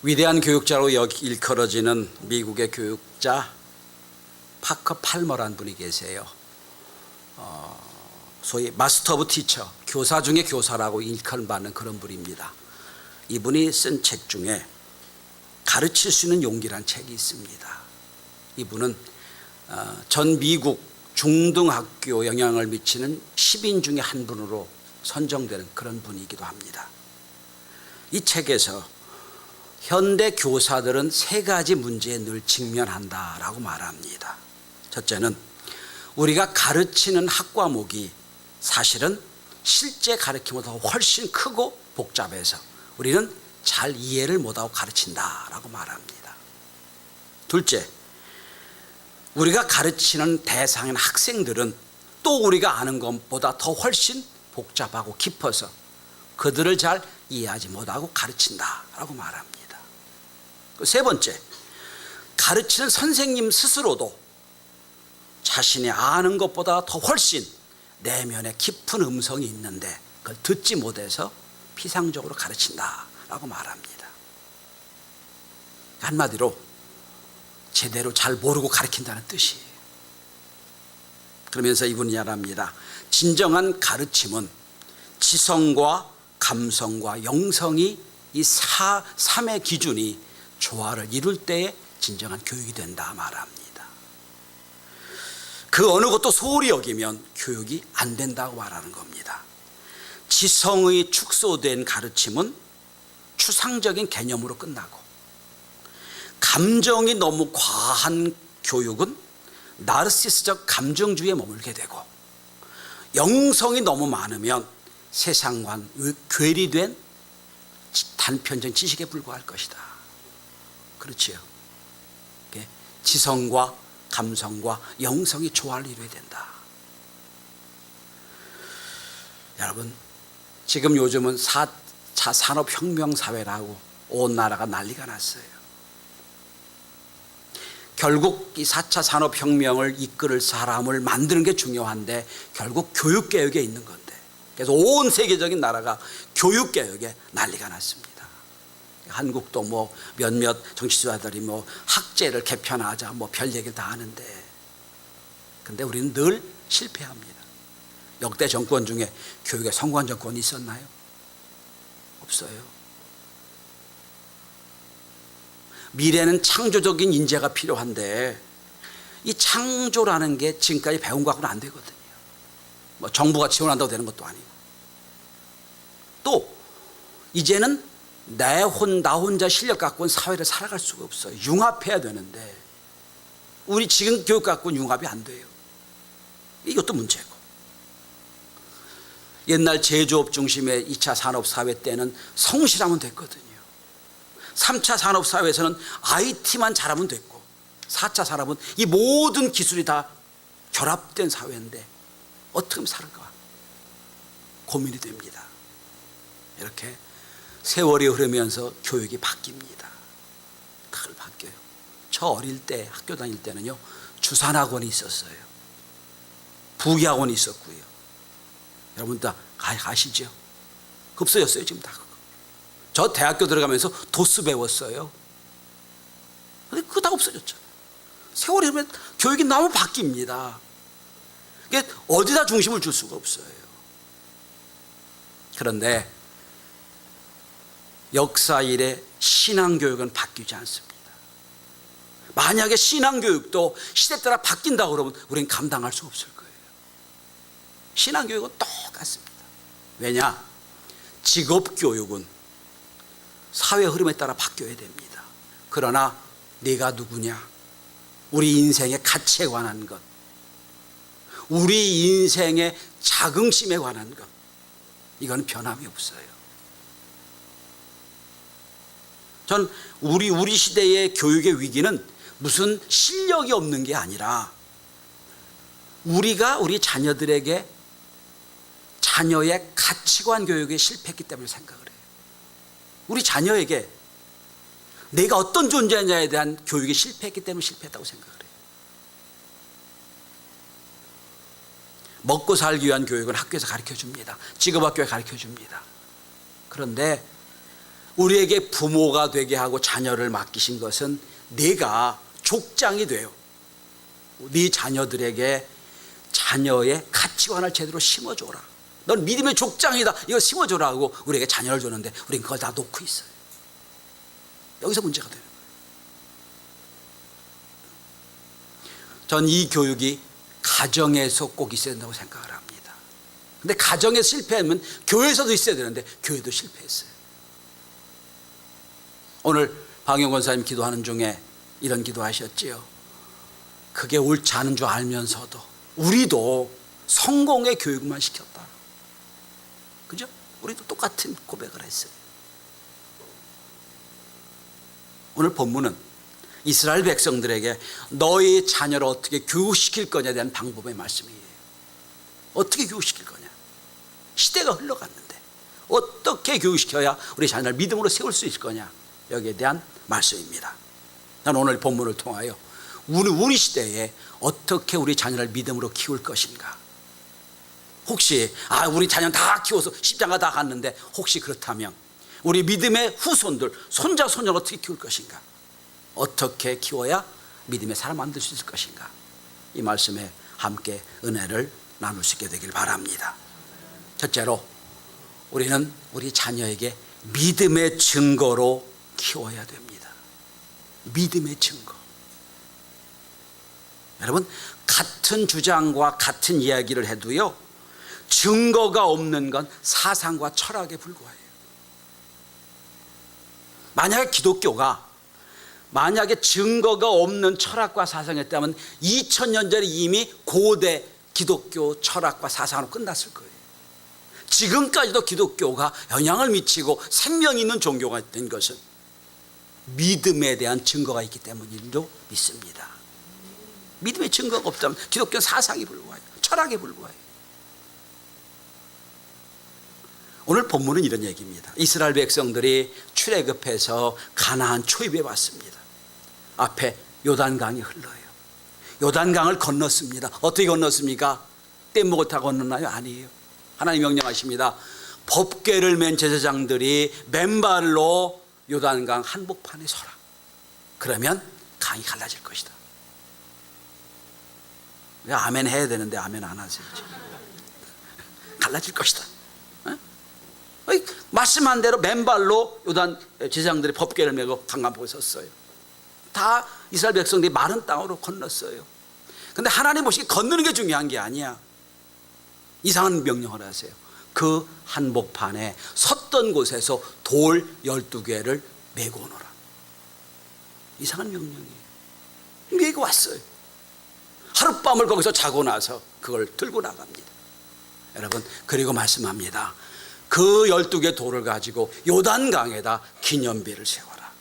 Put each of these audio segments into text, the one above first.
위대한 교육자로 일컬어지는 미국의 교육자 파커 팔머라는 분이 계세요. 소위 마스터 오브 티처, 교사 중에 교사라고 일컬받는 그런 분입니다. 이분이 쓴 책 중에 가르칠 수 있는 용기란 책이 있습니다. 이분은 전 미국 중등학교 영향을 미치는 10인 중에 한 분으로 선정되는 그런 분이기도 합니다. 이 책에서 현대 교사들은 세 가지 문제에 늘 직면한다라고 말합니다. 첫째는 우리가 가르치는 학과목이 사실은 실제 가르침보다 훨씬 크고 복잡해서 우리는 잘 이해를 못하고 가르친다라고 말합니다. 둘째, 우리가 가르치는 대상인 학생들은 또 우리가 아는 것보다 더 훨씬 복잡하고 깊어서 그들을 잘 이해하지 못하고 가르친다라고 말합니다. 세 번째, 가르치는 선생님 스스로도 자신이 아는 것보다 더 훨씬 내면에 깊은 음성이 있는데 그걸 듣지 못해서 피상적으로 가르친다라고 말합니다. 한마디로 제대로 잘 모르고 가르친다는 뜻이에요. 그러면서 이분이 말합니다. 진정한 가르침은 지성과 감성과 영성이 이 삼의 기준이 조화를 이룰 때에 진정한 교육이 된다 말합니다. 그 어느 것도 소홀히 여기면 교육이 안 된다고 말하는 겁니다. 지성의 축소된 가르침은 추상적인 개념으로 끝나고, 감정이 너무 과한 교육은 나르시스적 감정주의에 머물게 되고, 영성이 너무 많으면 세상과 괴리된 단편적인 지식에 불과할 것이다. 그렇지요. 지성과 감성과 영성이 조화를 이루어야 된다. 여러분, 지금 요즘은 4차 산업혁명 사회라고 온 나라가 난리가 났어요. 결국 이 4차 산업혁명을 이끌을 사람을 만드는 게 중요한데 결국 교육개혁에 있는 건데, 그래서 온 세계적인 나라가 교육개혁에 난리가 났습니다. 한국도 뭐 몇몇 정치자들이 뭐 학제를 개편하자 뭐 별 얘기를 다 하는데, 근데 우리는 늘 실패합니다. 역대 정권 중에 교육에 성공한 정권이 있었나요? 없어요. 미래는 창조적인 인재가 필요한데 이 창조라는 게 지금까지 배운 거 갖고는 안 되거든요. 뭐 정부가 지원한다고 되는 것도 아니고, 또 이제는 나 혼자 실력 갖고는 사회를 살아갈 수가 없어요. 융합해야 되는데 우리 지금 교육 갖고는 융합이 안 돼요. 이것도 문제고, 옛날 제조업 중심의 2차 산업사회 때는 성실하면 됐거든요. 3차 산업사회에서는 IT만 잘하면 됐고, 4차 산업은 이 모든 기술이 다 결합된 사회인데 어떻게 하면 살을까 고민이 됩니다. 이렇게 세월이 흐르면서 교육이 바뀝니다. 다 바뀌어요. 저 어릴 때 학교 다닐 때는요, 주산학원이 있었어요. 부기학원이 있었고요. 여러분 다 아시죠? 없어졌어요 지금 다. 저 대학교 들어가면서 도스 배웠어요. 근데 그거 다 없어졌죠. 세월이 흐르면 교육이 너무 바뀝니다. 이게 어디다 중심을 줄 수가 없어요. 그런데 역사 이래 신앙교육은 바뀌지 않습니다. 만약에 신앙교육도 시대 따라 바뀐다고 그러면 우리는 감당할 수 없을 거예요. 신앙교육은 똑같습니다. 왜냐? 직업교육은 사회 흐름에 따라 바뀌어야 됩니다. 그러나 네가 누구냐, 우리 인생의 가치에 관한 것, 우리 인생의 자긍심에 관한 것, 이건 변함이 없어요. 전 우리 시대의 교육의 위기는 무슨 실력이 없는 게 아니라 우리가 우리 자녀들에게 자녀의 가치관 교육에 실패했기 때문에 생각을 해요. 우리 자녀에게 내가 어떤 존재냐에 대한 교육이 실패했기 때문에 실패했다고 생각을 해요. 먹고 살기 위한 교육은 학교에서 가르쳐줍니다. 직업학교에 가르쳐줍니다. 그런데 우리에게 부모가 되게 하고 자녀를 맡기신 것은 내가 족장이 돼요. 네 자녀들에게 자녀의 가치관을 제대로 심어줘라. 넌 믿음의 족장이다. 이거 심어줘라 하고 우리에게 자녀를 줬는데 우리는 그걸 다 놓고 있어요. 여기서 문제가 되는 거예요. 전 이 교육이 가정에서 꼭 있어야 된다고 생각을 합니다. 근데 가정에서 실패하면 교회에서도 있어야 되는데 교회도 실패했어요. 오늘 방영 권사님 기도하는 중에 이런 기도하셨지요. 그게 옳지 않은 줄 알면서도 우리도 성공의 교육만 시켰다. 그죠? 우리도 똑같은 고백을 했어요. 오늘 본문은 이스라엘 백성들에게 너희 자녀를 어떻게 교육시킬 거냐에 대한 방법의 말씀이에요. 어떻게 교육시킬 거냐. 시대가 흘러갔는데 어떻게 교육시켜야 우리 자녀를 믿음으로 세울 수 있을 거냐. 여기에 대한 말씀입니다. 난 오늘 본문을 통하여 우리 시대에 어떻게 우리 자녀를 믿음으로 키울 것인가. 혹시 우리 자녀는 다 키워서 십자가 다 갔는데 혹시 그렇다면 우리 믿음의 후손들 손자 손녀를 어떻게 키울 것인가. 어떻게 키워야 믿음의 사람 만들 수 있을 것인가. 이 말씀에 함께 은혜를 나눌 수 있게 되길 바랍니다. 첫째로 우리는 우리 자녀에게 믿음의 증거로 키워야 됩니다. 믿음의 증거. 여러분, 같은 주장과 같은 이야기를 해도요, 증거가 없는 건 사상과 철학에 불과해요. 만약에 증거가 없는 철학과 사상이었다면 2000년 전에 이미 고대 기독교 철학과 사상으로 끝났을 거예요. 지금까지도 기독교가 영향을 미치고 생명 있는 종교가 된 것은 믿음에 대한 증거가 있기 때문이라고 믿습니다. 믿음의 증거가 없다면 기독교는 사상이 불과해요. 철학에 불과해요. 오늘 본문은 이런 얘기입니다. 이스라엘 백성들이 출애굽해서 가나안 초입에 왔습니다. 앞에 요단강이 흘러요. 요단강을 건넜습니다. 어떻게 건넜습니까? 뗏목을 타고 건넜나요? 아니에요. 하나님 명령하십니다. 법궤를 맨 제사장들이 맨발로 요단강 한복판에 서라. 그러면 강이 갈라질 것이다. 아멘 해야 되는데 아멘 안 하세요. 갈라질 것이다. 말씀한 대로 맨발로 요단 제사장들이 법궤를 메고 강간보에 섰어요. 다 이스라엘 백성들이 마른 땅으로 건넜어요. 근데 하나님 보시기에 건너는 게 중요한 게 아니야. 이상한 명령을 하세요. 그 한복판에 섰던 곳에서 돌 12개를 메고 오너라. 이상한 명령이에요. 메고 왔어요. 하룻밤을 거기서 자고 나서 그걸 들고 나갑니다. 여러분, 그리고 말씀합니다. 그 12개 돌을 가지고 요단강에다 기념비를 세워라.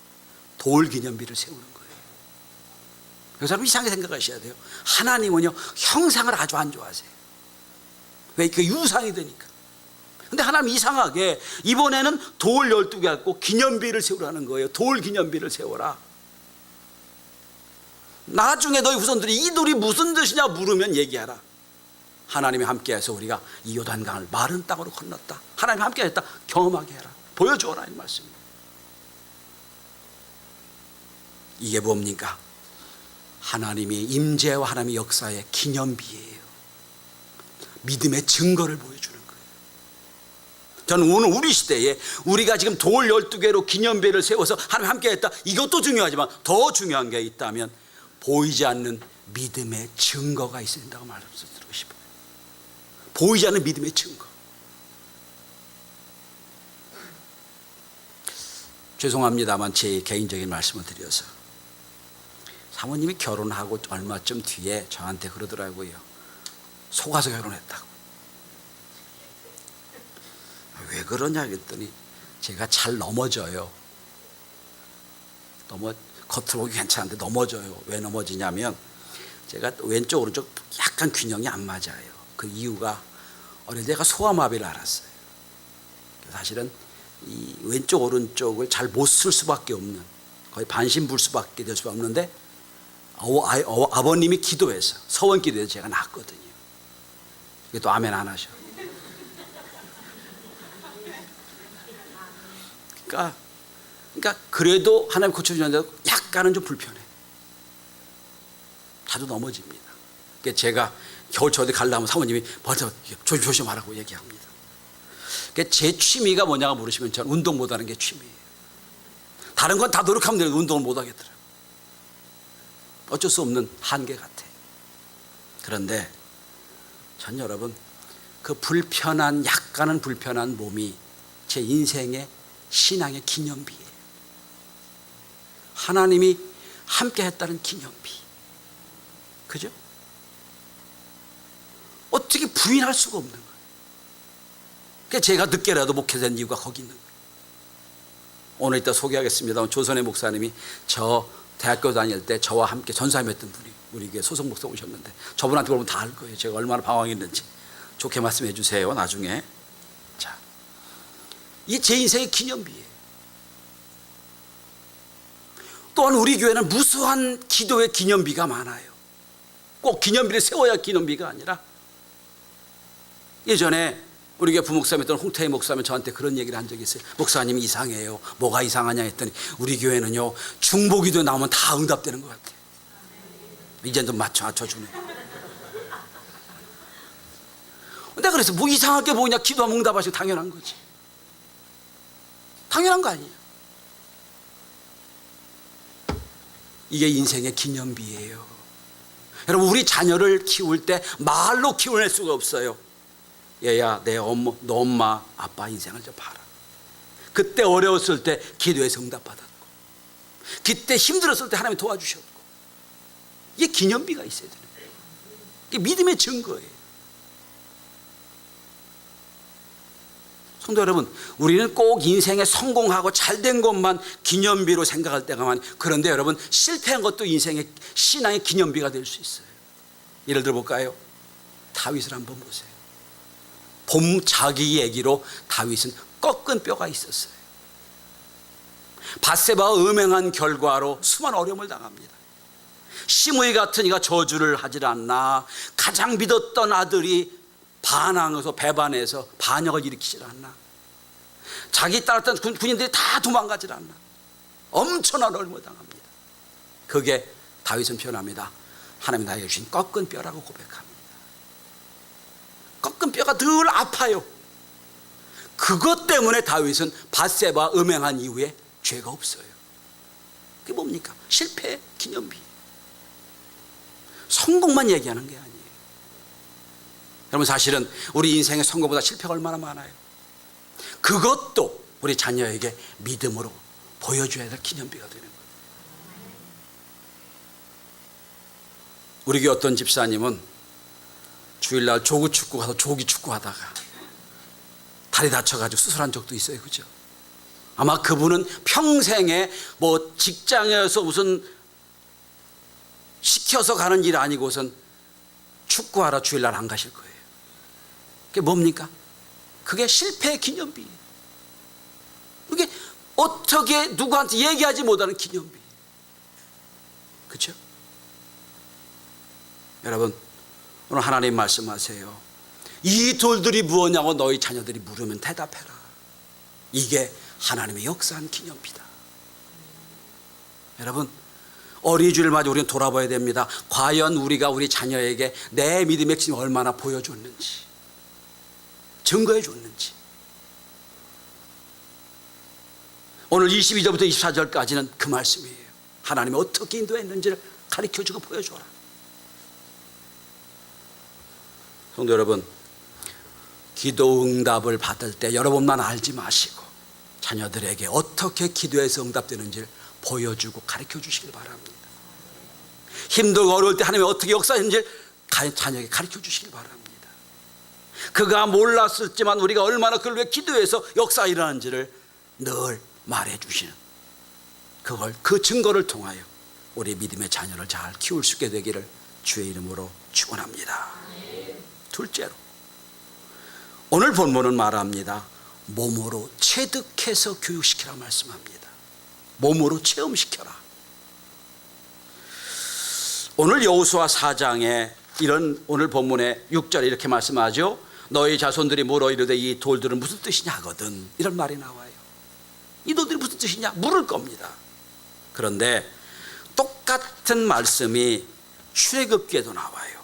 돌 기념비를 세우는 거예요. 그래서 여러분 이상하게 생각하셔야 돼요. 하나님은요, 형상을 아주 안 좋아하세요. 왜? 그 유상이 되니까. 근데 하나님 이상하게 이번에는 돌 12개 갖고 기념비를 세우라는 거예요. 돌 기념비를 세워라. 나중에 너희 후손들이 이 돌이 무슨 뜻이냐 물으면 얘기하라. 하나님이 함께해서 우리가 이 요단강을 마른 땅으로 건넜다. 하나님이 함께했다. 경험하게 해라. 보여주어라. 이 말씀입니다. 이게 뭡니까? 하나님이 임재와 하나님의 역사의 기념비예요. 믿음의 증거를 보여주는 거예요. 저는 오늘 우리 시대에 우리가 지금 돌 12개로 기념비를 세워서 하나님 함께했다. 이것도 중요하지만 더 중요한 게 있다면 보이지 않는 믿음의 증거가 있어야 된다고 말씀드리고 싶어요. 보이지 않는 믿음의 증거. 죄송합니다만 제 개인적인 말씀을 드려서 사모님이 결혼하고 얼마쯤 뒤에 저한테 그러더라고요. 속아서 결혼했다고. 왜 그러냐 그랬더니 제가 잘 넘어져요. 겉으로 보기 괜찮은데 넘어져요. 왜 넘어지냐면 제가 왼쪽 오른쪽 약간 균형이 안 맞아요. 그 이유가 어릴 때 제가 소아마비를 앓았어요. 사실은 이 왼쪽 오른쪽을 잘 못 쓸 수밖에 없는, 거의 반신불수밖에 될 수밖에 없는데 아버님이 기도해서 서원 기도해서 제가 낳았거든요. 이게 또 아멘 안 하셔. 그러니까 그러니까 그래도 하나님 고쳐주는데도 약간은 좀 불편해. 자주 넘어집니다. 그러니까 제가 겨울철 어디 가려면 사모님이 먼저 조심하라고 얘기합니다. 그러니까 제 취미가 뭐냐고 물으시면 저는 운동 못하는 게 취미예요. 다른 건 다 노력하면 되는데 운동을 못하겠더라고요. 어쩔 수 없는 한계 같아요. 그런데 전 여러분, 그 불편한, 약간은 불편한 몸이 제 인생의 신앙의 기념비예요. 하나님이 함께 했다는 기념비. 그죠? 어떻게 부인할 수가 없는 거예요. 그러니까 제가 늦게라도 목회된 이유가 거기 있는 거예요. 오늘 이따 소개하겠습니다. 조선의 목사님이 저 대학교 다닐 때 저와 함께 전사했던 분이 우리 교회 소속 목사 오셨는데 저분한테 물어보면 다 알 거예요. 제가 얼마나 방황했는지. 좋게 말씀해 주세요. 나중에. 자, 이게 제 인생의 기념비예요. 또한 우리 교회는 무수한 기도의 기념비가 많아요. 꼭 기념비를 세워야 기념비가 아니라, 예전에 우리 교회 부목사님이었던 홍태희 목사님이 저한테 그런 얘기를 한 적이 있어요. 목사님이 이상해요. 뭐가 이상하냐 했더니 우리 교회는요, 중보기도 나오면 다 응답되는 것 같아요. 이제 좀 맞춰주네. 내가 그래서 뭐 이상하게 보이냐, 기도하면 응답하시고 당연한 거지. 당연한 거 아니에요. 이게 인생의 기념비예요. 여러분, 우리 자녀를 키울 때 말로 키워낼 수가 없어요. 얘야, 너 엄마 아빠 인생을 좀 봐라. 그때 어려웠을 때 기도해서 응답받았고, 그때 힘들었을 때 하나님이 도와주셨고, 이게 기념비가 있어야 되는 거예요. 이게 믿음의 증거예요. 성도 여러분, 우리는 꼭 인생에 성공하고 잘된 것만 기념비로 생각할 때가 많아요. 그런데 여러분, 실패한 것도 인생의 신앙의 기념비가 될 수 있어요. 예를 들어 볼까요? 다윗을 한번 보세요. 자기 얘기로 다윗은 꺾은 뼈가 있었어요. 밧세바와 음행한 결과로 수많은 어려움을 당합니다. 시므이 같은 이가 저주를 하질 않나, 가장 믿었던 아들이 반항해서 배반해서 반역을 일으키질 않나, 자기 따랐던 군인들이 다 도망가질 않나, 엄청난 어려움을 당합니다. 그게 다윗은 표현합니다. 하나님이 나에게 주신 꺾은 뼈라고 고백합니다. 꺾은 뼈가 늘 아파요. 그것 때문에 다윗은 밧세바 음행한 이후에 죄가 없어요. 그게 뭡니까? 실패의 기념비. 성공만 얘기하는 게 아니에요. 여러분, 사실은 우리 인생의 성공보다 실패가 얼마나 많아요. 그것도 우리 자녀에게 믿음으로 보여줘야 될 기념비가 되는 거예요. 우리 교회 어떤 집사님은 주일날 조기 축구 가서 조기 축구 하다가 다리 다쳐가지고 수술한 적도 있어요. 그죠? 아마 그분은 평생에 뭐 직장에서 무슨 시켜서 가는 일 아니고선 축구하러 주일날 안 가실 거예요. 그게 뭡니까? 그게 실패의 기념비예요. 그게 어떻게 누구한테 얘기하지 못하는 기념비. 그렇죠? 여러분, 오늘 하나님 말씀하세요. 이 돌들이 무엇냐고 너희 자녀들이 물으면 대답해라. 이게 하나님의 역사한 기념비다. 여러분, 어린이주를 맞아 우리는 돌아봐야 됩니다. 과연 우리가 우리 자녀에게 내 믿음의 핵심을 얼마나 보여줬는지, 증거해 줬는지. 오늘 22절부터 24절까지는 그 말씀이에요. 하나님이 어떻게 인도했는지를 가르쳐주고 보여줘라. 성도 여러분, 기도 응답을 받을 때 여러분만 알지 마시고 자녀들에게 어떻게 기도해서 응답되는지를 보여주고 가르쳐 주시길 바랍니다. 힘들고 어려울 때 하나님이 어떻게 역사했는지를 자녀에게 가르쳐 주시길 바랍니다. 그가 몰랐을지만 우리가 얼마나 그를 위해 기도해서 역사 일어나는지를 늘 말해 주시는, 그걸 그 증거를 통하여 우리 믿음의 자녀를 잘 키울 수 있게 되기를 주의 이름으로 축원합니다. 둘째로, 오늘 본문은 말합니다. 몸으로 체득해서 교육시키라 말씀합니다. 몸으로 체험시켜라. 오늘 여호수아 4장에 이런 오늘 본문의 6절에 이렇게 말씀하죠. 너희 자손들이 물어 이르되 이 돌들은 무슨 뜻이냐 하거든, 이런 말이 나와요. 이 너희들이 무슨 뜻이냐 물을 겁니다. 그런데 똑같은 말씀이 출애굽기에도 나와요.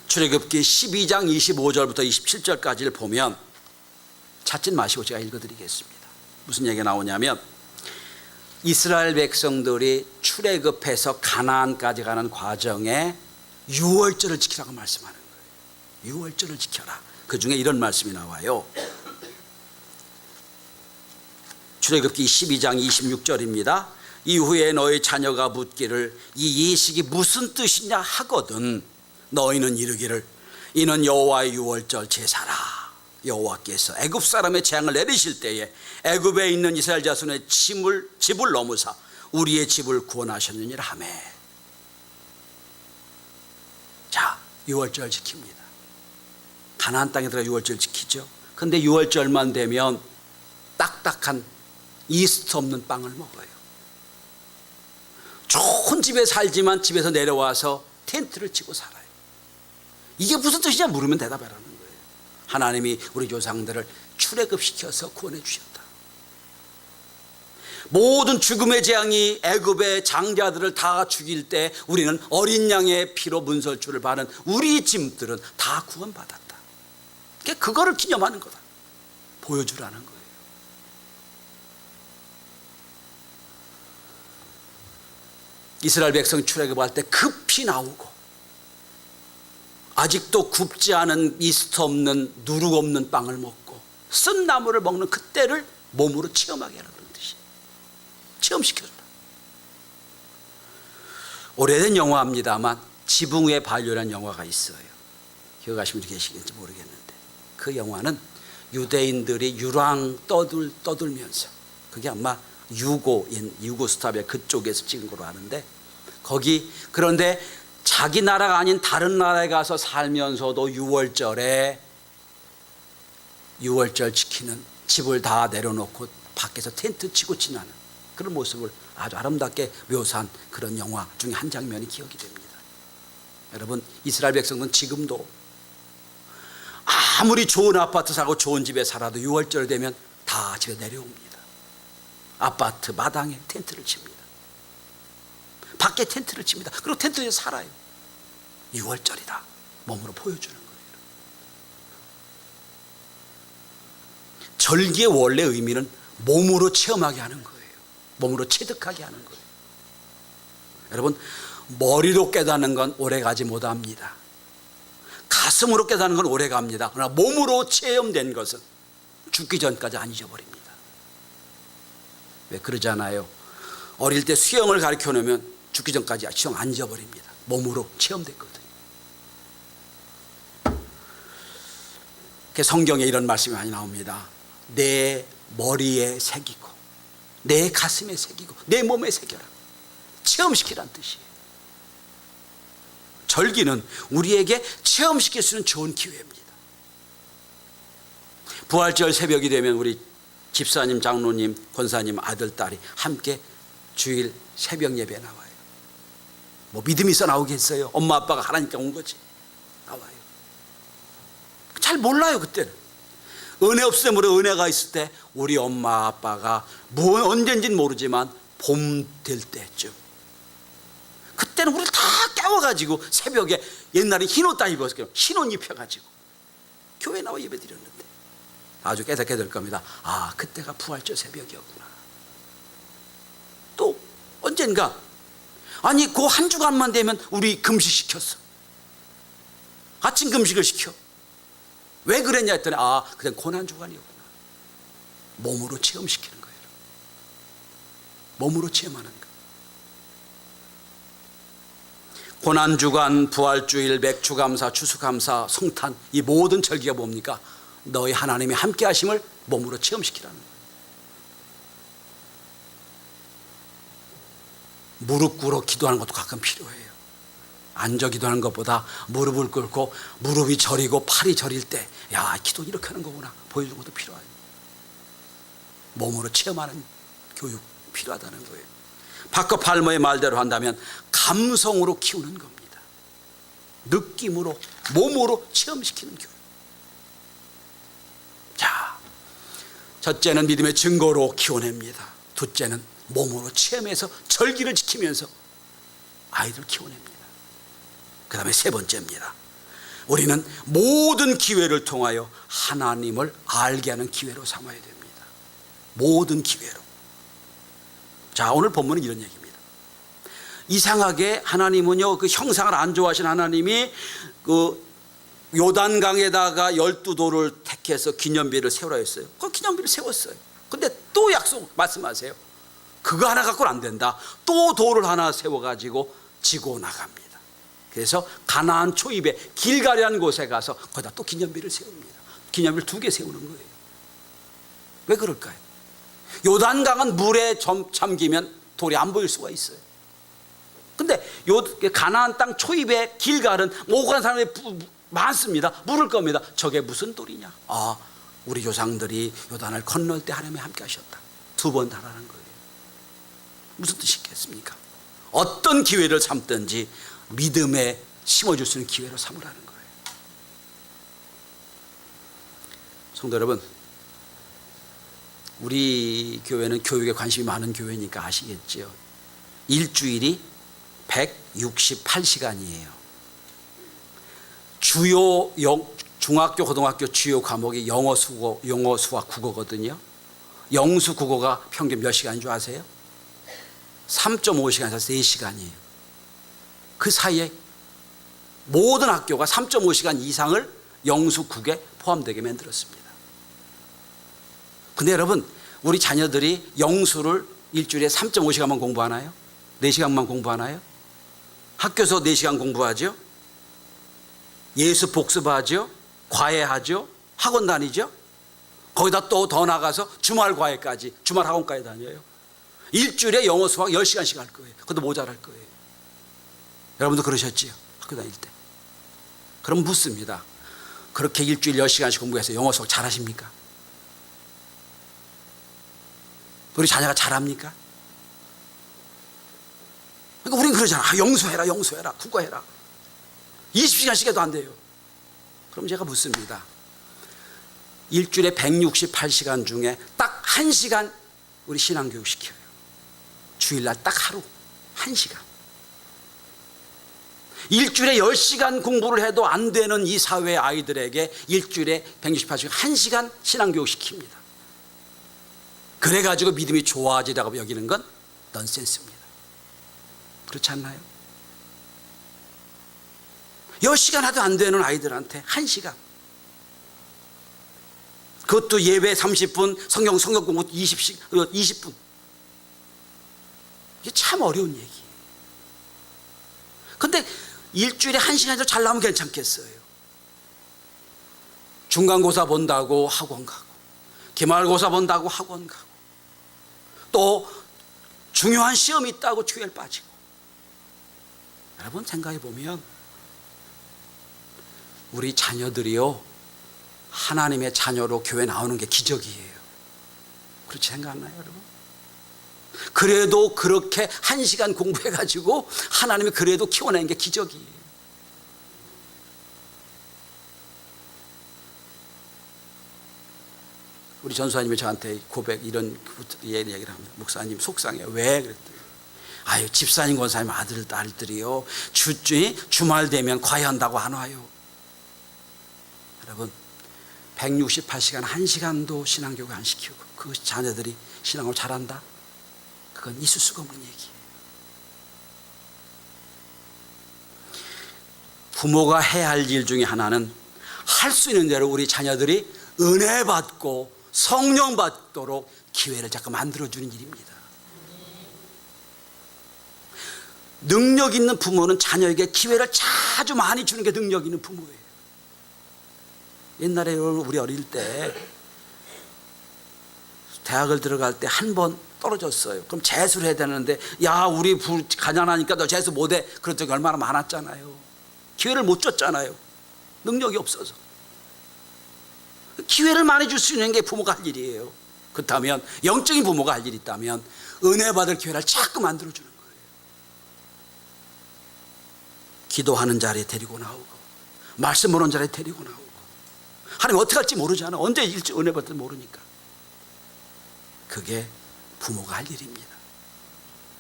출애굽기 12장 25절부터 27절까지를 보면 찾지 마시고 제가 읽어드리겠습니다. 무슨 얘기가 나오냐면 이스라엘 백성들이 출애굽해서 가나안까지 가는 과정에 유월절을 지키라고 말씀하는 거예요. 유월절을 지켜라. 그 중에 이런 말씀이 나와요. 출애굽기 12장 26절입니다. 이후에 너희 자녀가 묻기를 이 예식이 무슨 뜻이냐 하거든 너희는 이르기를 이는 여호와의 유월절 제사라. 여호와께서 애굽 사람의 재앙을 내리실 때에 애굽에 있는 이스라엘 자손의 집을 넘으사 우리의 집을 구원하셨느니라 하매. 자, 유월절 지킵니다. 가나안 땅에 들어가 유월절 지키죠. 근데 유월절만 되면 딱딱한 이스트 없는 빵을 먹어요. 좋은 집에 살지만 집에서 내려와서 텐트를 치고 살아요. 이게 무슨 뜻이냐 물으면 대답하라는 거예요. 하나님이 우리 조상들을 출애굽시켜서 구원해 주셨다. 모든 죽음의 재앙이 애굽의 장자들을 다 죽일 때 우리는 어린 양의 피로 문설주를 바른 우리 짐들은 다 구원받았다. 그거를 기념하는 거다. 보여주라는 거예요. 이스라엘 백성이 출애굽할 때 급히 나오고 아직도 굽지 않은 이스트 없는 누룩 없는 빵을 먹고 쓴 나물을 먹는 그때를 몸으로 체험하게 하라 그런 뜻이에요. 체험시켜준다. 오래된 영화입니다만 지붕 위의 반려라는 영화가 있어요. 기억하시는 분이 계시겠는지 모르겠는데 그 영화는 유대인들이 유랑 떠들면서 그게 아마 유고스라비아 그쪽에서 찍은 걸로 아는데 거기 그런데 자기 나라가 아닌 다른 나라에 가서 살면서도 유월절 지키는 집을 다 내려놓고 밖에서 텐트 치고 지나는 그런 모습을 아주 아름답게 묘사한 그런 영화 중에 한 장면이 기억이 됩니다. 여러분 이스라엘 백성은 지금도 아무리 좋은 아파트 사고 좋은 집에 살아도 유월절 되면 다 집에 내려옵니다. 아파트 마당에 텐트를 칩니다. 밖에 텐트를 칩니다. 그리고 텐트에 살아요. 6월절이다. 몸으로 보여주는 거예요. 절기의 원래 의미는 몸으로 체험하게 하는 거예요. 몸으로 체득하게 하는 거예요. 여러분 머리로 깨닫는 건 오래가지 못합니다. 가슴으로 깨닫는 건 오래갑니다. 그러나 몸으로 체험된 것은 죽기 전까지 안 잊어버립니다. 왜 그러잖아요. 어릴 때 수영을 가르쳐 놓으면 죽기 전까지 수영 안 잊어버립니다. 몸으로 체험됐거든요. 성경에 이런 말씀이 많이 나옵니다. 내 머리에 새기고 내 가슴에 새기고 내 몸에 새겨라. 체험시키란 뜻이에요. 절기는 우리에게 체험시킬 수 있는 좋은 기회입니다. 부활절 새벽이 되면 우리 집사님, 장로님, 권사님, 아들, 딸이 함께 주일 새벽 예배에 나와요. 뭐 믿음이 있어 나오겠어요? 엄마 아빠가 하나님께 온 거지. 나와요. 잘 몰라요 그때는. 은혜 없음으로 은혜가 있을 때 우리 엄마 아빠가 언젠지는 모르지만 봄 될 때쯤 그때는 우리를 다 깨워가지고 새벽에 옛날에 흰옷 다 입었어요. 흰옷 입혀가지고 교회 나와 예배 드렸는데 아주 깨닫게 될 겁니다. 아 그때가 부활절 새벽이었구나. 또 언젠가 아니 그 한 주간만 되면 우리 금식시켰어. 아침 금식을 시켜. 왜 그랬냐 했더니 아 그땐 고난주간이었구나. 몸으로 체험시키는 거예요. 몸으로 체험하는 거예요. 고난주간, 부활주일, 맥주감사, 추수감사, 성탄 이 모든 절기가 뭡니까? 너희 하나님이 함께 하심을 몸으로 체험시키라는 거예요. 무릎 꿇어 기도하는 것도 가끔 필요해요. 앉아 기도하는 것보다 무릎을 꿇고 무릎이 저리고 팔이 저릴 때 야 기도 이렇게 하는 거구나 보여주는 것도 필요해요. 몸으로 체험하는 교육 필요하다는 거예요. 바커 팔머의 말대로 한다면 감성으로 키우는 겁니다. 느낌으로 몸으로 체험시키는 교육. 자, 첫째는 믿음의 증거로 키워냅니다. 둘째는 몸으로 체험해서 절기를 지키면서 아이들 키워냅니다. 그 다음에 세 번째입니다. 우리는 모든 기회를 통하여 하나님을 알게 하는 기회로 삼아야 됩니다. 모든 기회로. 자, 오늘 본문은 이런 얘기입니다. 이상하게 하나님은요, 그 형상을 안 좋아하신 하나님이 그 요단강에다가 12돌을 택해서 기념비를 세우라 했어요. 그 기념비를 세웠어요. 근데 또 약속 말씀하세요. 그거 하나 갖고는 안 된다. 또 돌을 하나 세워가지고 지고 나갑니다. 그래서 가나안 초입에 길갈이라는 곳에 가서 거기다 또 기념비를 세웁니다. 기념비를 2개 세우는 거예요. 왜 그럴까요? 요단강은 물에 잠기면 돌이 안 보일 수가 있어요. 근데 가나안 땅 초입에 길갈은 오고 간 사람이 많습니다. 물을 겁니다. 저게 무슨 돌이냐? 아, 우리 조상들이 요단을 건널 때 하나님이 함께 하셨다. 2번 하라는 거예요. 무슨 뜻이겠습니까? 어떤 기회를 삼든지 믿음에 심어줄 수 있는 기회로 삼으라는 거예요. 성도 여러분, 우리 교회는 교육에 관심이 많은 교회니까 아시겠지요. 일주일이 168시간이에요. 주요 중학교, 고등학교 주요 과목이 영어, 수학, 국어거든요. 영수, 국어가 평균 몇 시간인 줄 아세요? 3.5시간에서 4시간이에요. 그 사이에 모든 학교가 3.5시간 이상을 영수, 국에 포함되게 만들었습니다. 근데 여러분, 우리 자녀들이 영수를 일주일에 3.5시간만 공부하나요? 4시간만 공부하나요? 학교에서 4시간 공부하죠? 예수 복습하죠? 과외하죠? 학원 다니죠? 거기다 또 더 나가서 주말 과외까지, 주말 학원까지 다녀요. 일주일에 영어 수학 10시간씩 할 거예요. 그것도 모자랄 거예요. 여러분도 그러셨지요? 학교 다닐 때. 그럼 묻습니다. 그렇게 일주일 10시간씩 공부해서 영어 수학 잘하십니까? 우리 자녀가 잘합니까? 그러니까 우리는 그러잖아. 아, 영수해라, 국어해라. 20시간씩 해도 안 돼요. 그럼 제가 묻습니다. 일주일에 168시간 중에 딱 1시간 우리 신앙교육 시켜요. 주일날 딱 하루 1시간. 일주일에 10시간 공부를 해도 안 되는 이 사회 아이들에게 일주일에 168시간 1시간 신앙교육 시킵니다. 그래가지고 믿음이 좋아지라고 여기는 건 넌센스입니다. 그렇지 않나요? 10시간 해도 안 되는 아이들한테 1시간. 그것도 예배 30분, 성경 공부 20분. 이게 참 어려운 얘기예요. 근데 일주일에 1시간이라도 잘 나오면 괜찮겠어요. 중간고사 본다고 학원 가고, 기말고사 본다고 학원 가고, 또 중요한 시험이 있다고 교회를 빠지고. 여러분 생각해 보면 우리 자녀들이요, 하나님의 자녀로 교회 나오는 게 기적이에요. 그렇지 생각하나요, 여러분? 그래도 그렇게 1시간 공부해가지고 하나님이 그래도 키워낸 게 기적이에요. 우리 전수사님이 저한테 이런 얘기를 합니다. 목사님 속상해요. 왜? 그랬더니 아유, 집사님 권사님 딸들이요, 주말 되면 과외한다고 안 와요. 여러분, 168시간 1시간도 신앙교육 안 시키고 그 자녀들이 신앙을 잘한다? 그건 있을 수가 없는 얘기예요. 부모가 해야 할 일 중에 하나는 할 수 있는 대로 우리 자녀들이 은혜 받고 성령 받도록 기회를 자꾸 만들어주는 일입니다. 능력 있는 부모는 자녀에게 기회를 자주 많이 주는 게 능력 있는 부모예요. 옛날에 우리 어릴 때 대학을 들어갈 때 한 번 떨어졌어요. 그럼 재수를 해야 되는데, 야, 우리 가난하니까 너 재수 못해. 그런 적이 얼마나 많았잖아요. 기회를 못 줬잖아요. 능력이 없어서. 기회를 많이 줄 수 있는 게 부모가 할 일이에요. 그렇다면 영적인 부모가 할 일이 있다면 은혜 받을 기회를 자꾸 만들어주는 거예요. 기도하는 자리에 데리고 나오고, 말씀 보는 자리에 데리고 나오고. 하나님 어떻게 할지 모르잖아. 언제 일찍 은혜 받을지 모르니까. 그게 부모가 할 일입니다.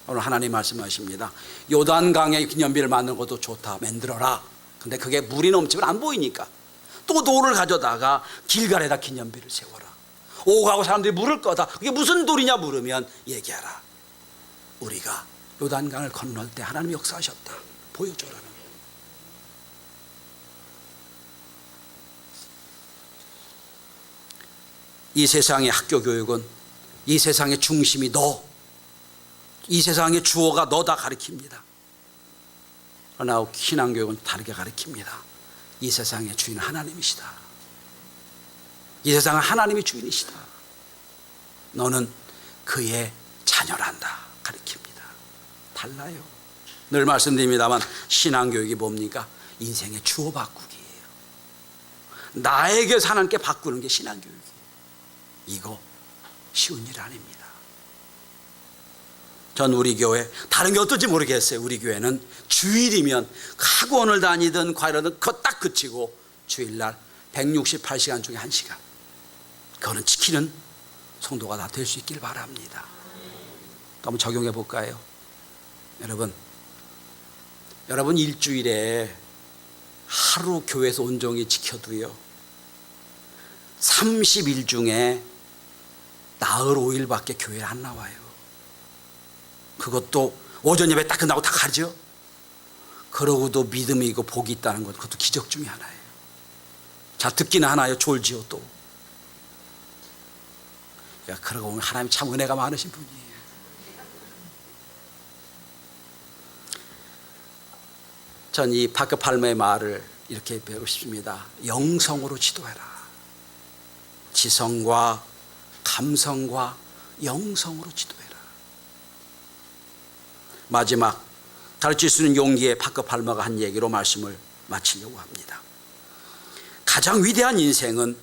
오늘 하나님 말씀하십니다. 요단강에 기념비를 만드는 것도 좋다, 만들어라. 근데 그게 물이 넘치면 안 보이니까 또 돌을 가져다가 길갈에다 기념비를 세워라. 오고 가고 사람들이 물을 거다. 그게 무슨 돌이냐 물으면 얘기하라. 우리가 요단강을 건널 때 하나님이 역사하셨다, 보여줘라는 거예요. 이 세상의 학교 교육은 이 세상의 중심이 이 세상의 주어가 너다 가르칩니다. 그러나 신앙교육은 다르게 가르칩니다. 이 세상의 주인은 하나님이시다. 이 세상은 하나님이 주인이시다. 너는 그의 자녀란다 가르칩니다. 달라요. 늘 말씀드립니다만 신앙교육이 뭡니까? 인생의 주어 바꾸기예요. 나에게 하나님께 바꾸는 게 신앙교육이에요. 이거 쉬운 일 아닙니다. 전 우리 교회, 다른 게 어떨지 모르겠어요. 우리 교회는 주일이면 학원을 다니든 과외든 그거 딱 그치고 주일날 168시간 중에 1시간 그거는 지키는 성도가 다 될 수 있길 바랍니다. 한번 적용해 볼까요? 여러분 일주일에 하루 교회에서 온종일 지켜도요 30일 중에 나흘 5일밖에 교회에 안 나와요. 그것도 오전 예배 딱 끝나고 다 가죠. 그러고도 믿음이 있고 복이 있다는 것, 그것도 기적 중에 하나예요. 잘 듣기는 하나요. 졸지요 또. 그러고 보면 하나님 참 은혜가 많으신 분이에요. 전 이 파크 팔머의 말을 이렇게 배우고 싶습니다. 영성으로 지도해라. 지성과 감성과 영성으로 지도해라. 마지막 가르칠 수 있는 용기의 파크 팔머가 한 얘기로 말씀을 마치려고 합니다. 가장 위대한 인생은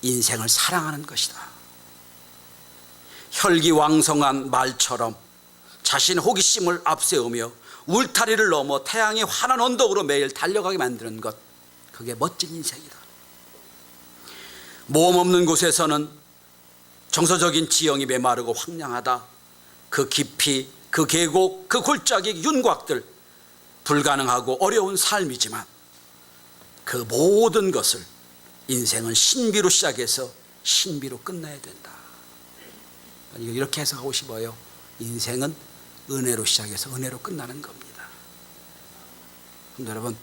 인생을 사랑하는 것이다. 혈기왕성한 말처럼 자신의 호기심을 앞세우며 울타리를 넘어 태양이 환한 언덕으로 매일 달려가게 만드는 것, 그게 멋진 인생이다. 모험 없는 곳에서는 정서적인 지형이 메마르고 황량하다. 그 깊이, 그 계곡, 그 골짜기, 윤곽들, 불가능하고 어려운 삶이지만 그 모든 것을 인생은 신비로 시작해서 신비로 끝내야 된다. 이렇게 해석하고 싶어요. 인생은 은혜로 시작해서 은혜로 끝나는 겁니다. 그럼 여러분,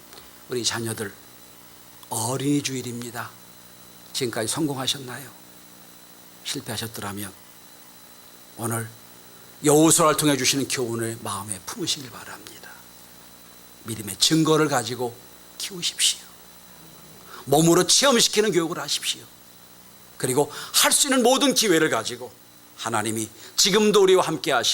우리 자녀들 어린이 주일입니다. 지금까지 성공하셨나요? 실패하셨더라면 오늘 여호수아를 통해 주시는 교훈을 마음에 품으시길 바랍니다. 믿음의 증거를 가지고 키우십시오. 몸으로 체험시키는 교육을 하십시오. 그리고 할 수 있는 모든 기회를 가지고 하나님이 지금도 우리와 함께 하시고